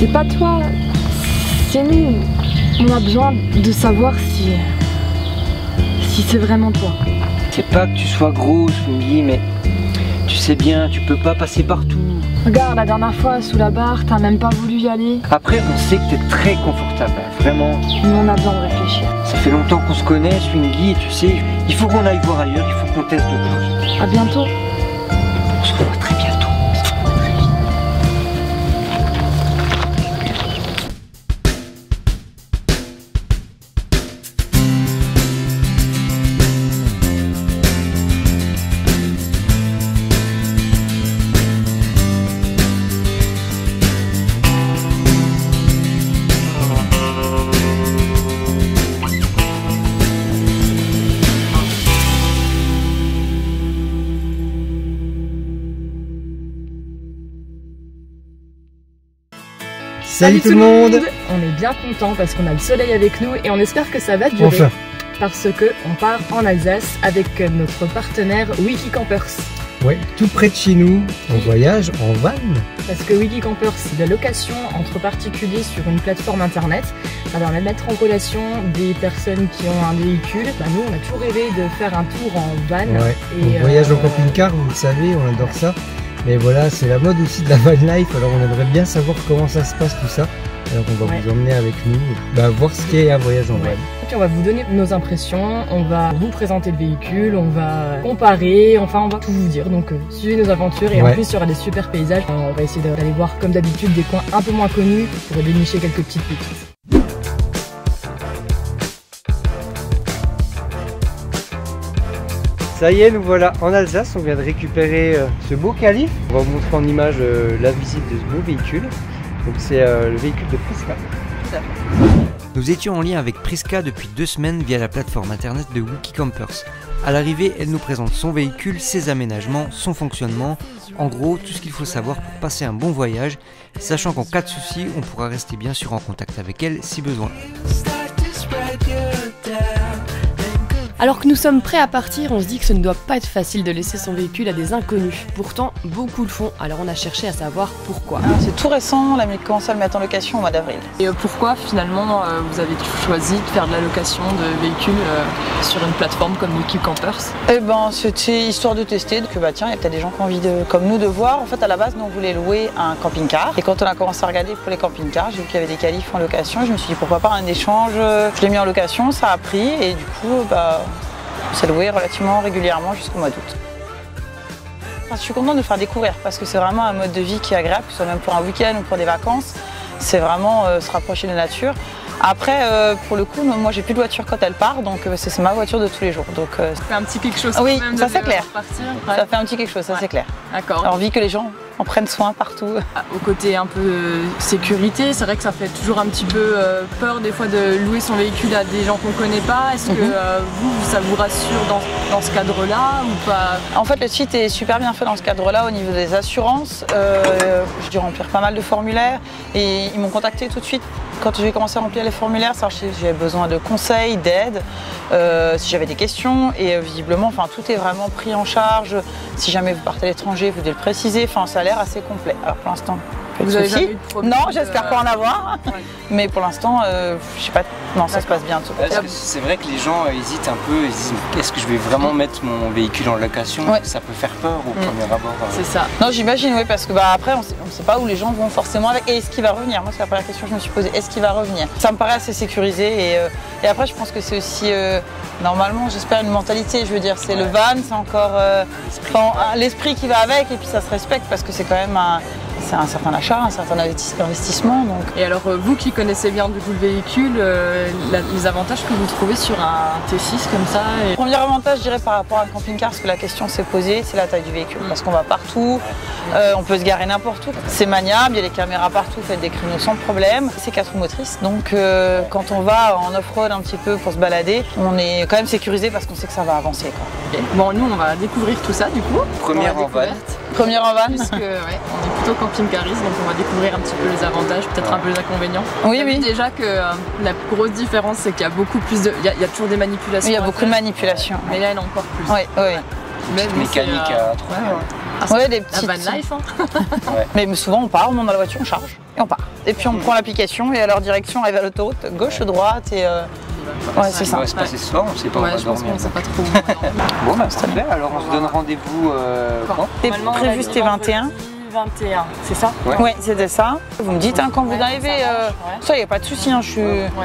C'est pas toi, c'est nous. On a besoin de savoir si c'est vraiment toi. C'est pas que tu sois grosse, Swingy, mais tu sais bien, tu peux pas passer partout. Regarde, la dernière fois, sous la barre, t'as même pas voulu y aller. Après, on sait que t'es très confortable, vraiment. Mais on a besoin de réfléchir. Ça fait longtemps qu'on se connaît, Swingy, et tu sais, il faut qu'on aille voir ailleurs, il faut qu'on teste d'autres choses. À bientôt. On se revoit très bientôt. Salut tout le monde. On est bien content parce qu'on a le soleil avec nous et on espère que ça va durer. Enfin. Parce que on part en Alsace avec notre partenaire Wikicampers. Ouais, tout près de chez nous, on voyage en van. Parce que Wikicampers, c'est de la location entre particuliers sur une plateforme internet. Ça permet de mettre en relation des personnes qui ont un véhicule. Nous, on a toujours rêvé de faire un tour en van. Ouais, Et on voyage en camping-car, vous le savez, on adore ça. Mais voilà, c'est la mode aussi de la van life, alors on aimerait bien savoir comment ça se passe tout ça. Alors on va vous emmener avec nous, voir ce qu'est un voyage en van. Et puis on va vous donner nos impressions, on va vous présenter le véhicule, on va comparer, enfin on va tout vous dire. Donc suivez nos aventures et en plus il y aura des super paysages. On va essayer d'aller voir comme d'habitude des coins un peu moins connus pour dénicher quelques petites pépites. Ça y est, nous voilà en Alsace, on vient de récupérer ce beau qualif. On va vous montrer en image la visite de ce beau véhicule. Donc c'est le véhicule de Priska. Nous étions en lien avec Priska depuis 2 semaines via la plateforme internet de Wikicampers. À l'arrivée, elle nous présente son véhicule, ses aménagements, son fonctionnement, en gros tout ce qu'il faut savoir pour passer un bon voyage, sachant qu'en cas de souci, on pourra rester bien sûr en contact avec elle si besoin. Alors que nous sommes prêts à partir, on se dit que ce ne doit pas être facile de laisser son véhicule à des inconnus. Pourtant, beaucoup le font, alors on a cherché à savoir pourquoi. C'est tout récent, on a commencé à le mettre en location au mois d'avril. Et pourquoi finalement vous avez choisi de faire de la location de véhicules sur une plateforme comme Wikicampers? Eh ben c'était histoire de tester, que tiens, il y a peut-être des gens qui ont envie comme nous de voir. En fait à la base nous on voulait louer un camping-car. Et quand on a commencé à regarder pour les camping-cars, j'ai vu qu'il y avait des qualifs en location. Je me suis dit pourquoi pas un échange. Je l'ai mis en location, ça a pris et du coup on s'est loué relativement régulièrement jusqu'au mois d'août. Je suis contente de le faire découvrir parce que c'est vraiment un mode de vie qui est agréable, que ce soit même pour un week-end ou pour des vacances. C'est vraiment se rapprocher de la nature. Après, pour le coup, moi j'ai plus de voiture quand elle part, donc c'est ma voiture de tous les jours. Donc, ça fait un petit quelque chose. Oui, quand même ça c'est clair. Ça fait un petit quelque chose, ça c'est clair. D'accord. J'ai envie que les gens en prennent soin partout. Au côté un peu sécurité, c'est vrai que ça fait toujours un petit peu peur des fois de louer son véhicule à des gens qu'on connaît pas. Est-ce que ça vous rassure dans ce cadre-là ou pas? En fait, le site est super bien fait dans ce cadre-là au niveau des assurances. J'ai dû remplir pas mal de formulaires et ils m'ont contacté tout de suite. Quand j'ai commencé à remplir les formulaires, savoir si j'avais besoin de conseils, d'aide, si j'avais des questions et visiblement, tout est vraiment pris en charge. Si jamais vous partez à l'étranger, vous devez le préciser. Ça a l'air assez complet. Alors pour l'instant, vous avez jamais eu de problème? Non, j'espère pas en avoir. Mais pour l'instant, je sais pas. Non, ça se passe bien. C'est vrai que les gens hésitent un peu, ils disent est-ce que je vais vraiment mettre mon véhicule en location? Ça peut faire peur au premier abord. C'est ça. Non, j'imagine, oui, parce que après, on sait pas où les gens vont forcément avec. Et est-ce qu'il va revenir? Moi, c'est la première question que je me suis posée. Est-ce qu'il va revenir? Ça me paraît assez sécurisé. Et après, je pense que c'est aussi, normalement, j'espère, une mentalité. Je veux dire, c'est le van, c'est encore l'esprit qui va avec. Et puis, ça se respecte parce que c'est quand même c'est un certain achat, un certain investissement. Donc. Et alors, vous qui connaissez bien du coup le véhicule, les avantages que vous trouvez sur un T6 comme ça Le premier avantage, je dirais, par rapport à un camping-car, parce que la question s'est posée, c'est la taille du véhicule. Parce qu'on va partout, on peut se garer n'importe où. C'est maniable, il y a des caméras partout, faites des créneaux sans problème. C'est 4 roues motrices, donc quand on va en off-road un petit peu pour se balader, on est quand même sécurisé parce qu'on sait que ça va avancer. Okay. Bon, nous, on va découvrir tout ça du coup. Première en van. Première en van. Puisque, on est plutôt camping-cariste, donc on va découvrir un petit peu les avantages, peut-être un peu les inconvénients. Oui, oui. Déjà que la grosse différence, c'est qu'il y a beaucoup plus de... Il y a toujours des manipulations. Oui, il y a beaucoup de manipulations. Mais là, il y en a encore plus. Oui, oui. Même mécanique à trouver. Ouais, des petites... La van life, hein. Mais souvent, on part, on monte dans la voiture, on charge. et on part. Et puis on prend l'application et à leur direction, on arrive à l'autoroute, gauche, droite et... Ouais, c'est ça. On va se passer ce soir, on sait pas où on va dormir. On sait pas trop. Bon, bah très bien, alors on se donne rendez-vous quand? C'est prévu, c'était 21. 21, c'est ça? Ouais, c'était ça. Vous me dites quand vous arrivez, ça, il n'y a pas de souci. Hein,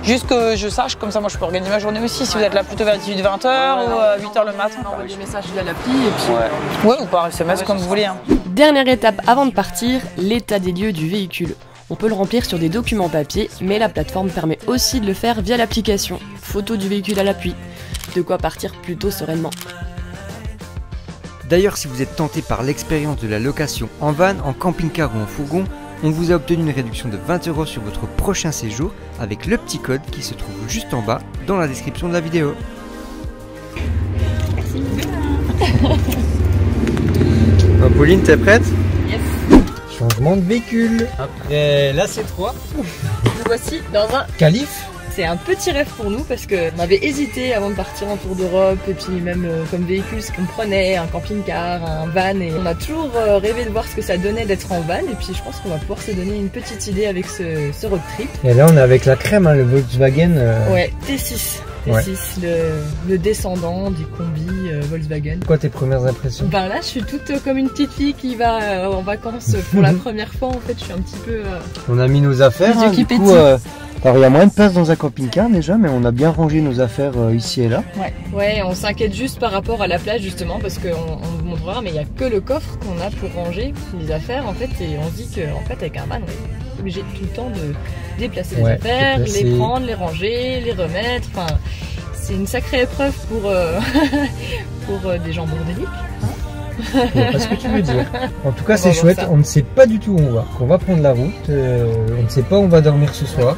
juste que je sache, comme ça, moi, je peux organiser ma journée aussi. Si vous êtes là plutôt vers 18-20h ou 8h le matin. On envoie des messages via l'appli et puis... Ouais, ou par SMS, comme vous voulez. Hein. Dernière étape avant de partir, l'état des lieux du véhicule. On peut le remplir sur des documents papier, mais la plateforme permet aussi de le faire via l'application. Photo du véhicule à l'appui. De quoi partir plutôt sereinement. D'ailleurs, si vous êtes tenté par l'expérience de la location en van, en camping-car ou en fourgon, on vous a obtenu une réduction de 20 € sur votre prochain séjour avec le petit code qui se trouve juste en bas dans la description de la vidéo. Pauline, t'es prête? Yes. Changement de véhicule. Après la C3. Nous voici dans un Calife. C'est un petit rêve pour nous parce qu'on avait hésité avant de partir en tour d'Europe et puis même comme véhicule ce qu'on prenait, un camping-car, un van, et on a toujours rêvé de voir ce que ça donnait d'être en van, et puis je pense qu'on va pouvoir se donner une petite idée avec ce road trip. Et là on est avec la crème, hein, le Volkswagen. Ouais, T6. Ouais. Le descendant du combi Volkswagen. Quoi tes premières impressions? Ben là je suis toute comme une petite fille qui va en vacances pour la première fois, en fait je suis un petit peu... On a mis nos affaires, hein, du coup... Alors il y a moins de place dans un camping-car déjà, mais on a bien rangé nos affaires ici et là. Ouais, on s'inquiète juste par rapport à la place justement, parce qu'on vous montrera, mais il n'y a que le coffre qu'on a pour ranger les affaires en fait, et on se dit qu'en fait avec un van on est obligé tout le temps de déplacer les affaires, les prendre, les ranger, les remettre, enfin c'est une sacrée épreuve pour, pour des gens bordéliques. Je vois pas ce que tu veux dire. En tout cas c'est chouette, on ne sait pas du tout où on va. On va prendre la route, on ne sait pas où on va dormir ce soir.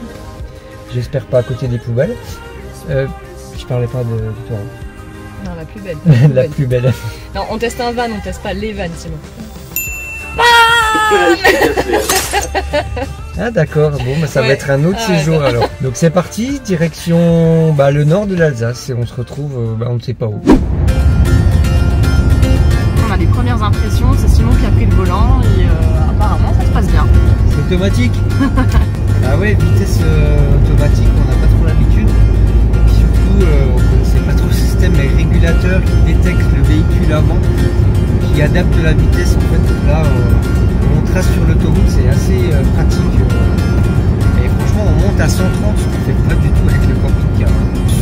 J'espère pas à côté des poubelles. Je parlais pas de toi. Non, la plus belle. La plus belle. Non, on teste un van, on teste pas les vannes sinon. Ah d'accord, bon bah, ça va être un autre séjour alors. Donc c'est parti, direction le nord de l'Alsace et on se retrouve, on ne sait pas où. On a les premières impressions, c'est Simon qui a pris le volant et apparemment ça se passe bien. C'est automatique. Ah ouais, vitesse automatique, on n'a pas trop l'habitude. Et surtout, on ne connaissait pas trop le système, mais régulateur qui détecte le véhicule avant, qui adapte la vitesse en fait. Là, on trace sur l'autoroute, c'est assez pratique. Et franchement, on monte à 130, ce qu'on ne fait pas du tout avec le camping-car.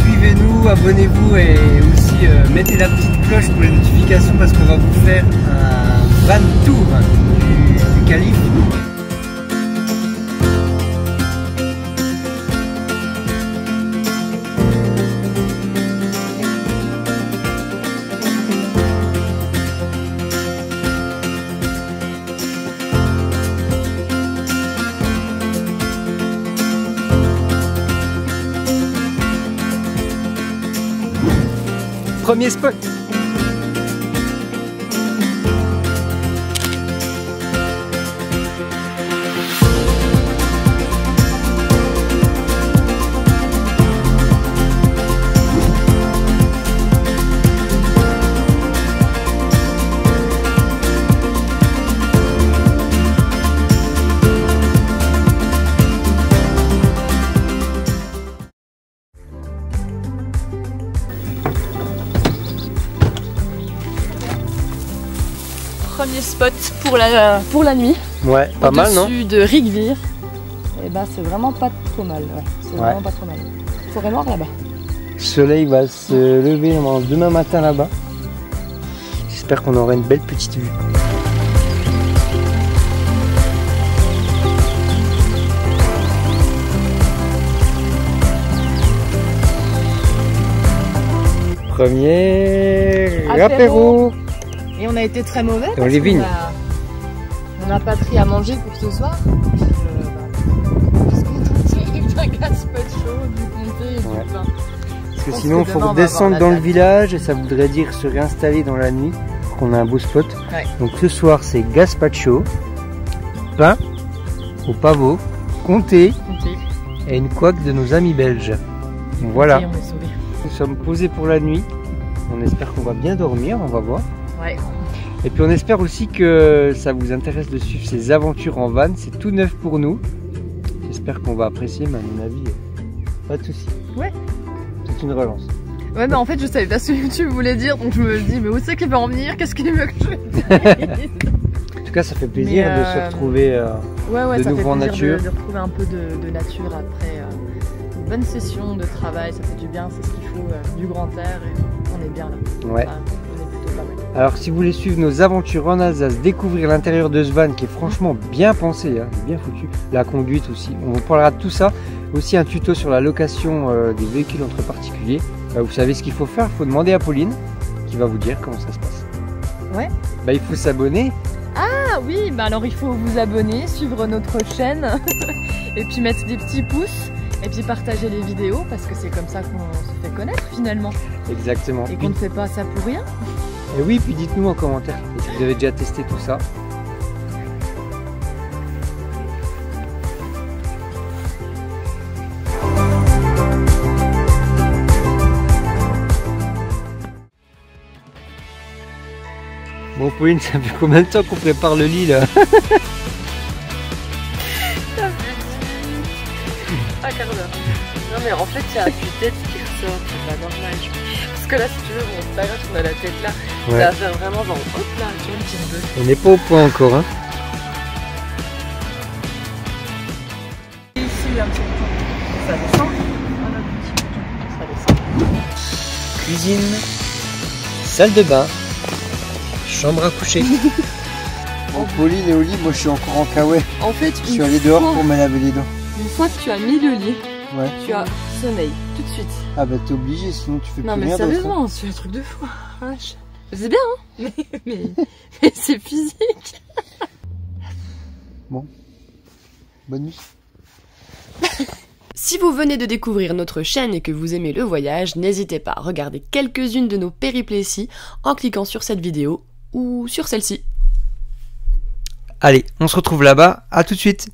Suivez-nous, abonnez-vous et aussi mettez la petite cloche pour les notifications parce qu'on va vous faire un van tour du Calife. Premier spot. Premier spot pour la nuit. Ouais, pas mal non? Au-dessus de Rigvir. Et bah c'est vraiment pas trop mal, c'est vraiment pas trop mal. Forêt noire là-bas. Le soleil va se lever demain matin là-bas. J'espère qu'on aura une belle petite vue. Premier apéro. Et on a été très mauvais dans parce les vignes. On n'a pas pris à manger pour ce soir. Un gazpacho, du comté et du pain. Parce que sinon il faut redescendre dans le village et ça voudrait dire se réinstaller dans la nuit pour qu'on ait un beau spot. Ouais. Donc ce soir c'est gazpacho, pain au pavot, comté et une couac de nos amis belges. Donc, voilà, nous sommes posés pour la nuit. On espère qu'on va bien dormir, on va voir. Ouais. Et puis on espère aussi que ça vous intéresse de suivre ces aventures en van. C'est tout neuf pour nous. J'espère qu'on va apprécier, mais à mon avis, pas de soucis. Ouais. C'est une relance. Ouais, mais en fait, je savais pas ce que tu voulais dire, donc je me dis, mais où c'est qu'il va en venir? Qu'est-ce qu'il veut que je dise? En tout cas, ça fait plaisir de se retrouver de nouveau en nature. De retrouver un peu de nature après une bonne session de travail, ça fait du bien, c'est ce qu'il faut, du grand air, et on est bien là. Ouais. Enfin, on est plutôt pas mal. Alors, si vous voulez suivre nos aventures en Alsace, découvrir l'intérieur de ce van qui est franchement bien pensé, hein, bien foutu, la conduite aussi, on vous parlera de tout ça. Aussi un tuto sur la location des véhicules entre particuliers. Vous savez ce qu'il faut faire, il faut demander à Pauline qui va vous dire comment ça se passe. Ouais. Il faut s'abonner. Ah oui, bah alors il faut vous abonner, suivre notre chaîne et puis mettre des petits pouces et puis partager les vidéos parce que c'est comme ça qu'on se fait connaître finalement. Exactement. Et qu'on ne fait pas ça pour rien. Et oui, puis dites-nous en commentaire si vous avez déjà testé tout ça. Bon Pauline, ça fait combien de temps qu'on prépare le lit là? Ça fait un quart d'heure. Non mais en fait il y a la tête qui ressort, c'est pas normal. Parce que là si tu veux, bon c'est pas grave, on a la tête là. Ouais. Ça va faire vraiment genre hop là, tu vois une petite bœuf. On n'est pas au point encore hein. Ici un petit peu. Ça descend. Un autre petit peu. Ça descend. Cuisine, salle de bain, chambre à coucher. Bon, Pauline est au lit, moi je suis encore en kawaii. En fait, je suis allé dehors pour me laver les dents. Une fois que tu as mis le lit, ouais. Tu as sommeil tout de suite. Ah bah t'es obligé, sinon tu fais plus rien. Non mais sérieusement, c'est un truc de fou. C'est bien, hein, mais c'est physique. Bon, bonne nuit. Si vous venez de découvrir notre chaîne et que vous aimez le voyage, n'hésitez pas à regarder quelques-unes de nos péripéties en cliquant sur cette vidéo ou sur celle-ci. Allez, on se retrouve là-bas, à tout de suite.